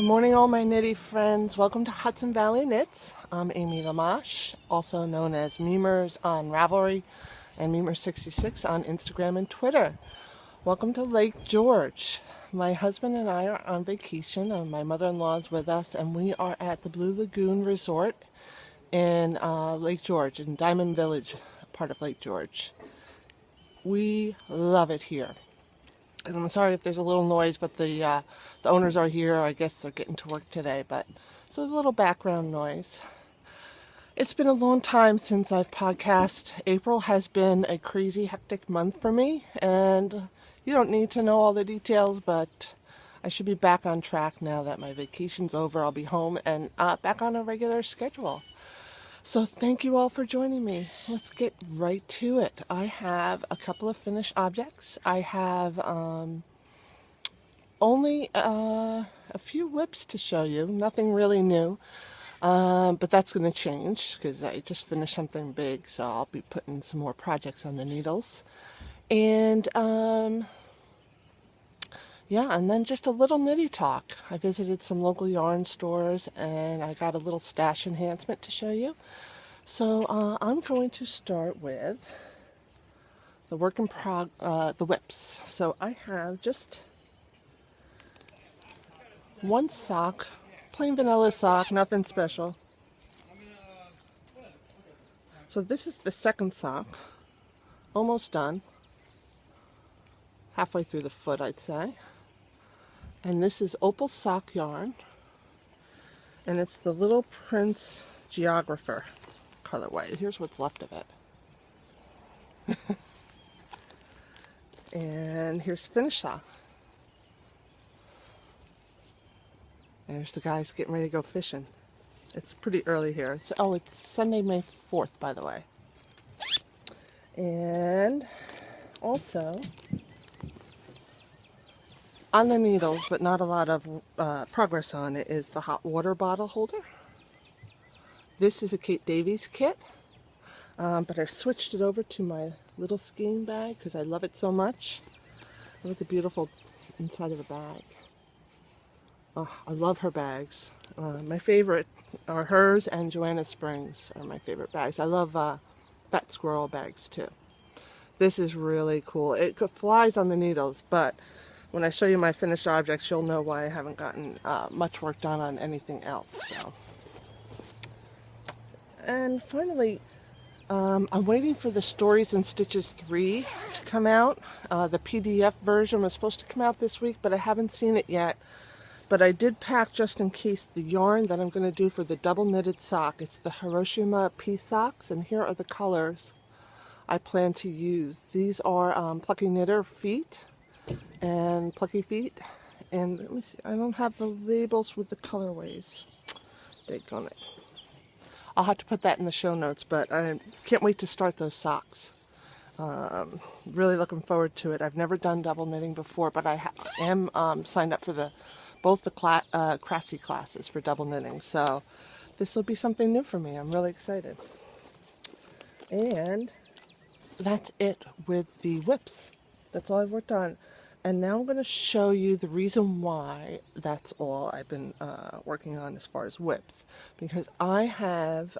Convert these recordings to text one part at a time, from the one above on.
morning, all my knitty friends. Welcome to Hudson Valley Knits. I'm Amy Lamash, also known as Memers on Ravelry and Memers66 on Instagram and Twitter. Welcome to Lake George. My husband and I are on vacation, and my mother-in-law is with us, and we are at the Blue Lagoon Resort in Lake George, in Diamond Village, part of Lake George. We love it here. And I'm sorry if there's a little noise, but the owners are here. I guess they're getting to work today, but it's a little background noise. It's been a long time since I've podcast. April has been a crazy, hectic month for me, and you don't need to know all the details, but I should be back on track now that my vacation's over. I'll be home and back on a regular schedule. So thank you all for joining me. Let's get right to it. I have a couple of finished objects. I have only a few whips to show you, nothing really new, but that's going to change because I just finished something big, so I'll be putting some more projects on the needles. And yeah, and then just a little nitty talk. I visited some local yarn stores and I got a little stash enhancement to show you. So I'm going to start with the the whips. So I have just one sock, plain vanilla sock, nothing special. So this is the second sock, almost done, halfway through the foot, I'd say. And this is opal sock yarn, and it's the Little Prince Geographer colorway. Here's what's left of it. And here's the finished sock. There's the guys getting ready to go fishing. It's pretty early here. It's Sunday, May 4th, by the way. And also, on the needles, but not a lot of progress on it, is the hot water bottle holder. This is a Kate Davies kit, but I've switched it over to my little skiing bag because I love it so much. Look at the beautiful inside of the bag. Oh, I love her bags. My favorite are hers, and Joanna Springs are my favorite bags. I love Fat Squirrel bags too. This is really cool. It flies on the needles, but when I show you my finished objects, you'll know why I haven't gotten much work done on anything else. So. And finally, I'm waiting for the Stories and Stitches 3 to come out. The PDF version was supposed to come out this week, but I haven't seen it yet. But I did pack, just in case, the yarn that I'm going to do for the double knitted sock. It's the Hiroshima Pea Socks, and here are the colors I plan to use. These are Plucky Knitter feet and Plucky feet. And let me see, I don't have the labels with the colorways. Daggone it. I'll have to put that in the show notes, but I can't wait to start those socks. Really looking forward to it. I've never done double knitting before, but I am signed up for both the Craftsy classes for double knitting, so this will be something new for me. I'm really excited. And that's it with the whips. That's all I've worked on. And now I'm going to show you the reason why that's all I've been working on as far as whips. Because I have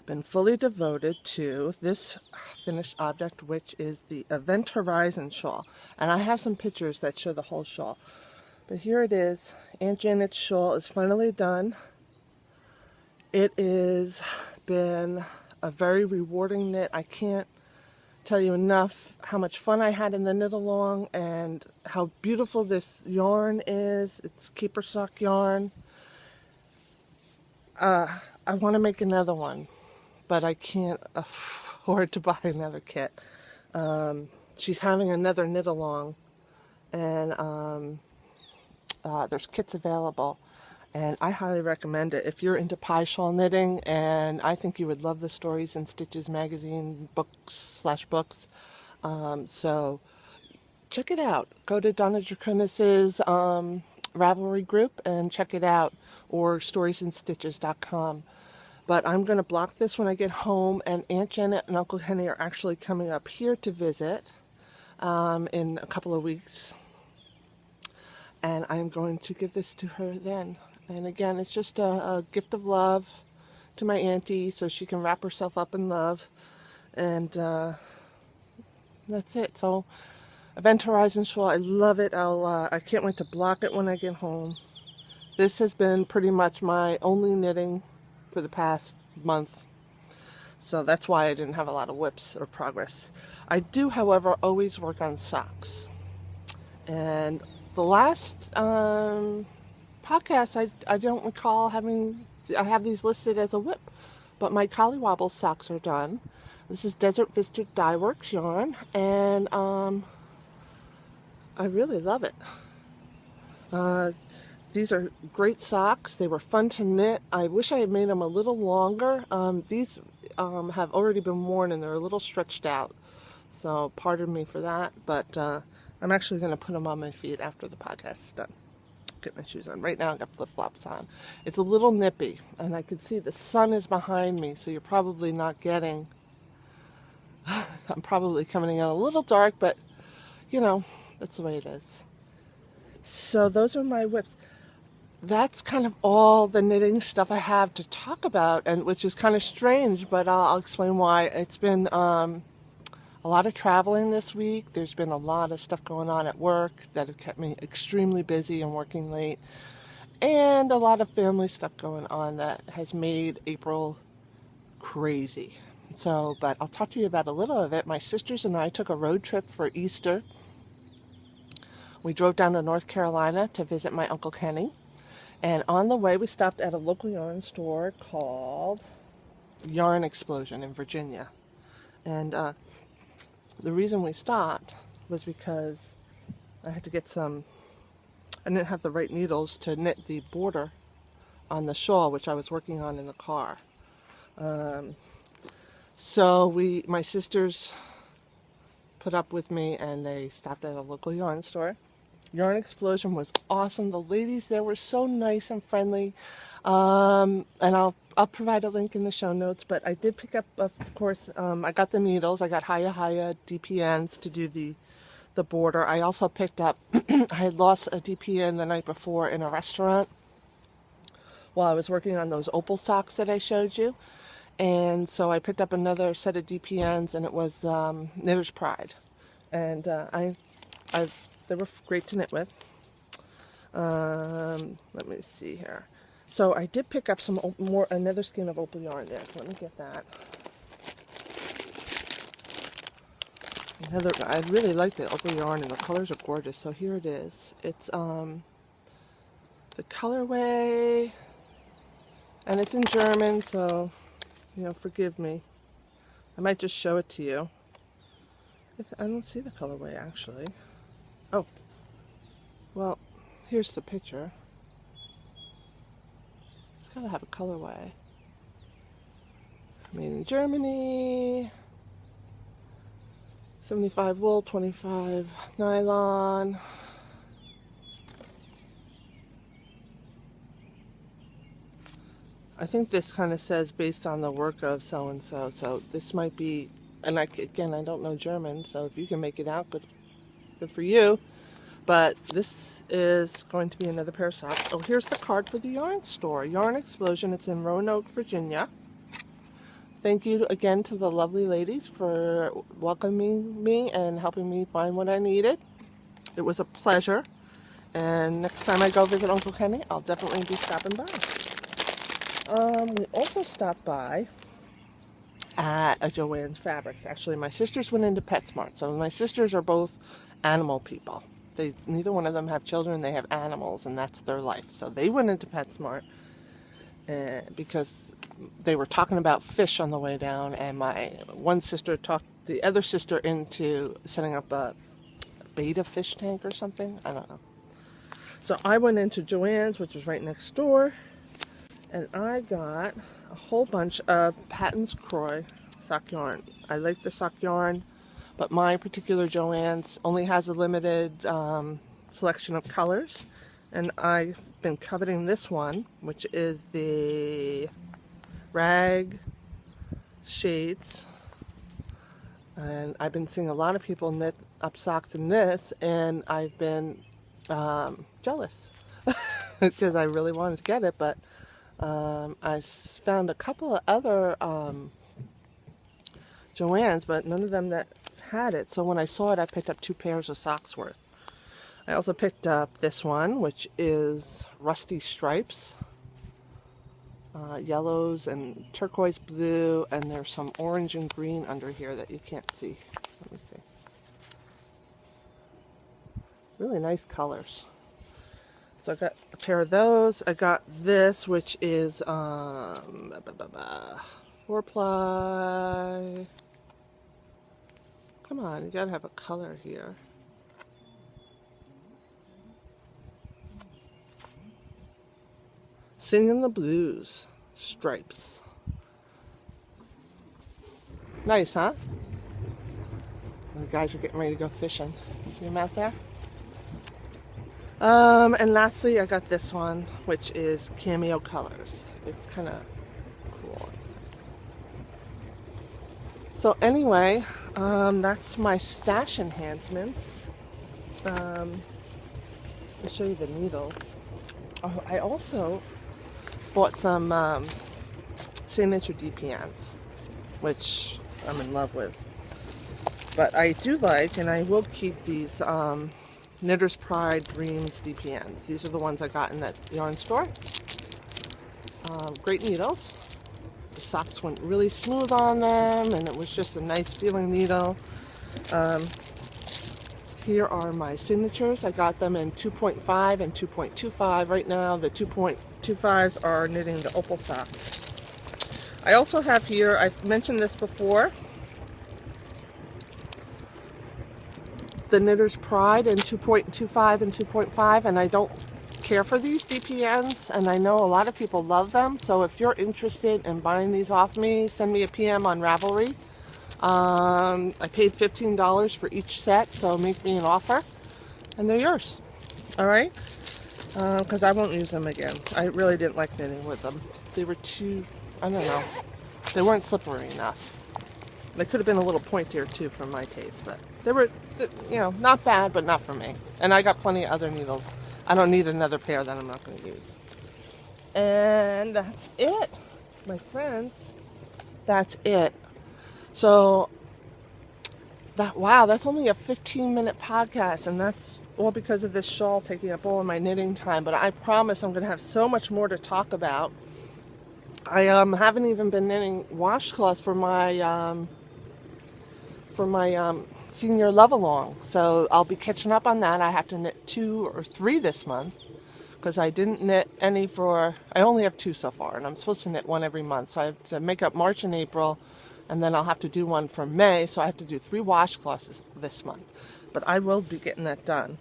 been fully devoted to this finished object, which is the Event Horizon shawl. And I have some pictures that show the whole shawl. But here it is. Aunt Janet's shawl is finally done. It has been a very rewarding knit. I can't tell you enough how much fun I had in the knit along and how beautiful this yarn is. It's keeper sock yarn. I want to make another one, but I can't afford to buy another kit. She's having another knit along, and there's kits available, and I highly recommend it if you're into pie shawl knitting, and I think you would love the Stories and Stitches magazine books. So check it out. Go to Donna Draconis's Ravelry group and check it out, or storiesandstitches.com. But I'm going to block this when I get home, and Aunt Janet and Uncle Henny are actually coming up here to visit in a couple of weeks. and I'm going to give this to her then. And again, it's just a gift of love to my auntie so she can wrap herself up in love. And that's it. So Event Horizon shawl, I love it. I can't wait to block it when I get home. This has been pretty much my only knitting for the past month. So that's why I didn't have a lot of whips or progress. I do, however, always work on socks. And the last podcast, I don't recall having, I have these listed as a whip, but my Collywobble socks are done. This is Desert Vista Dye Works yarn, and I really love it. These are great socks. They were fun to knit. I wish I had made them a little longer. These have already been worn and they're a little stretched out. So pardon me for that, but I'm actually going to put them on my feet after the podcast is done. Get my shoes on. Right now I've got flip-flops on. It's a little nippy, and I can see the sun is behind me, so you're probably not getting... I'm probably coming in a little dark, but, you know, that's the way it is. So those are my whips. That's kind of all the knitting stuff I have to talk about, and which is kind of strange, but I'll explain why. It's been a lot of traveling this week. There's been a lot of stuff going on at work that have kept me extremely busy and working late, and a lot of family stuff going on that has made April crazy. So, but I'll talk to you about a little of it. My sisters and I took a road trip for Easter. We drove down to North Carolina to visit my Uncle Kenny. And on the way, we stopped at a local yarn store called Yarn Explosion in Virginia. And the reason we stopped was because I had to get some, I didn't have the right needles to knit the border on the shawl, which I was working on in the car. So my sisters put up with me, and they stopped at a local yarn store. Yarn Explosion was awesome. The ladies there were so nice and friendly. And I'll provide a link in the show notes, but I did pick up, of course, I got the needles. I got Haya DPNs to do the border. I also picked up, I had lost a DPN the night before in a restaurant while I was working on those opal socks that I showed you. And so I picked up another set of DPNs, and it was Knitter's Pride. And they were great to knit with. Let me see here. So I did pick up some another skein of opal yarn there. So let me get that. I really like the opal yarn, and the colors are gorgeous. So here it is. It's the colorway, and it's in German, so forgive me. I might just show it to you. I don't see the colorway actually. Oh, well, here's the picture. It's got to have a colorway. Made in Germany. 75 wool, 25 nylon. I think this kind of says based on the work of so-and-so. So this might be, and I don't know German, so if you can make it out, good for you. But this is going to be another pair of socks. Oh, here's the card for the yarn store. Yarn Explosion. It's in Roanoke, Virginia. Thank you again to the lovely ladies for welcoming me and helping me find what I needed. It was a pleasure. And next time I go visit Uncle Kenny, I'll definitely be stopping by. We also stopped by at a Joann's Fabrics. Actually, my sisters went into PetSmart. So my sisters are both animal people. Neither one of them have children. They have animals, and that's their life. So they went into PetSmart because they were talking about fish on the way down, and my one sister talked the other sister into setting up a beta fish tank or something. I don't know. So I went into Joann's, which was right next door, and I got a whole bunch of Patton's Croy sock yarn. I like the sock yarn, but my particular Joann's only has a limited selection of colors, and I've been coveting this one, which is the rag shades, and I've been seeing a lot of people knit up socks in this, and I've been jealous because I really wanted to get it, but found a couple of other Joann's, but none of them that had it. So when I saw it, I picked up 2 pairs of socks worth. I also picked up this one, which is Rusty Stripes. Yellows and turquoise blue, and there's some orange and green under here that you can't see. Let me see. Really nice colors. So I got a pair of those. I got this, which is 4-ply. Come on, you gotta have a color here. Singing the Blues stripes. Nice, huh? The guys are getting ready to go fishing. See them out there? And lastly, I got this one, which is cameo colors. It's kind of cool. So anyway, that's my stash enhancements. I'll show you the needles. Oh, I also bought some signature DPNs, which I'm in love with. But I do like, and I will keep these Knitter's Pride Dreams DPNs. These are the ones I got in that yarn store. Great needles. The socks went really smooth on them, and it was just a nice feeling needle. Here are my signatures. I got them in 2.5 and 2.25. Right now, the 2.25s are knitting the opal socks. I also have here, I've mentioned this before, the Knitter's Pride in 2.25 and 2.5, and I don't care for these DPNs, and I know a lot of people love them, so if you're interested in buying these off me, send me a PM on Ravelry. I paid $15 for each set, so make me an offer, and they're yours. All right? Because I won't use them again. I really didn't like knitting with them. They were too, I don't know, they weren't slippery enough. They could have been a little pointier too for my taste, but they were, you know, not bad, but not for me. And I got plenty of other needles. I don't need another pair that I'm not going to use. And that's it, my friends. That's it. So, that's only a 15-minute podcast, and that's all because of this shawl taking up all of my knitting time. But I promise I'm going to have so much more to talk about. I haven't even been knitting washcloths for my senior love-along, so I'll be catching up on that. I have to knit 2 or 3 this month because I didn't knit any I only have 2 so far, and I'm supposed to knit 1 every month, so I have to make up March and April, and then I'll have to do 1 for May, so I have to do 3 washcloths this month. But I will be getting that done.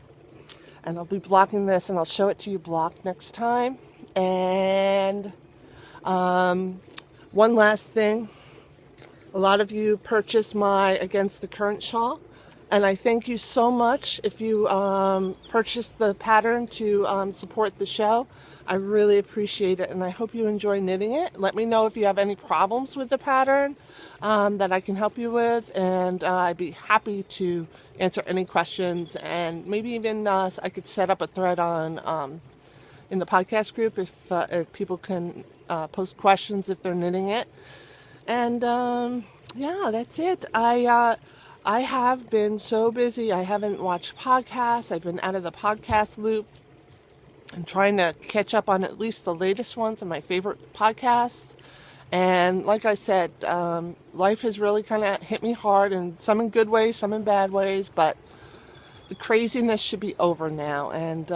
And I'll be blocking this, and I'll show it to you blocked next time. And one last thing. A lot of you purchased my Against the Current shawl, and I thank you so much if you purchased the pattern to support the show. I really appreciate it, and I hope you enjoy knitting it. Let me know if you have any problems with the pattern that I can help you with, and I'd be happy to answer any questions, and maybe even I could set up a thread on in the podcast group if people can post questions if they're knitting it. And that's it. I have been so busy. I haven't watched podcasts. I've been out of the podcast loop. I'm trying to catch up on at least the latest ones of my favorite podcasts. And like I said, life has really kind of hit me hard, and some in good ways, some in bad ways, but the craziness should be over now. And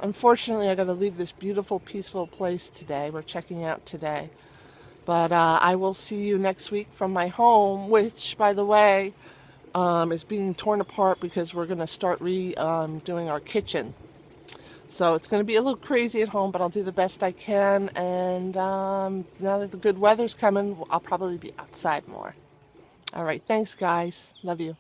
unfortunately, I got to leave this beautiful, peaceful place today. We're checking out today. But I will see you next week from my home, which, by the way, is being torn apart because we're going to start doing our kitchen. So it's going to be a little crazy at home, but I'll do the best I can. And now that the good weather's coming, I'll probably be outside more. All right. Thanks, guys. Love you.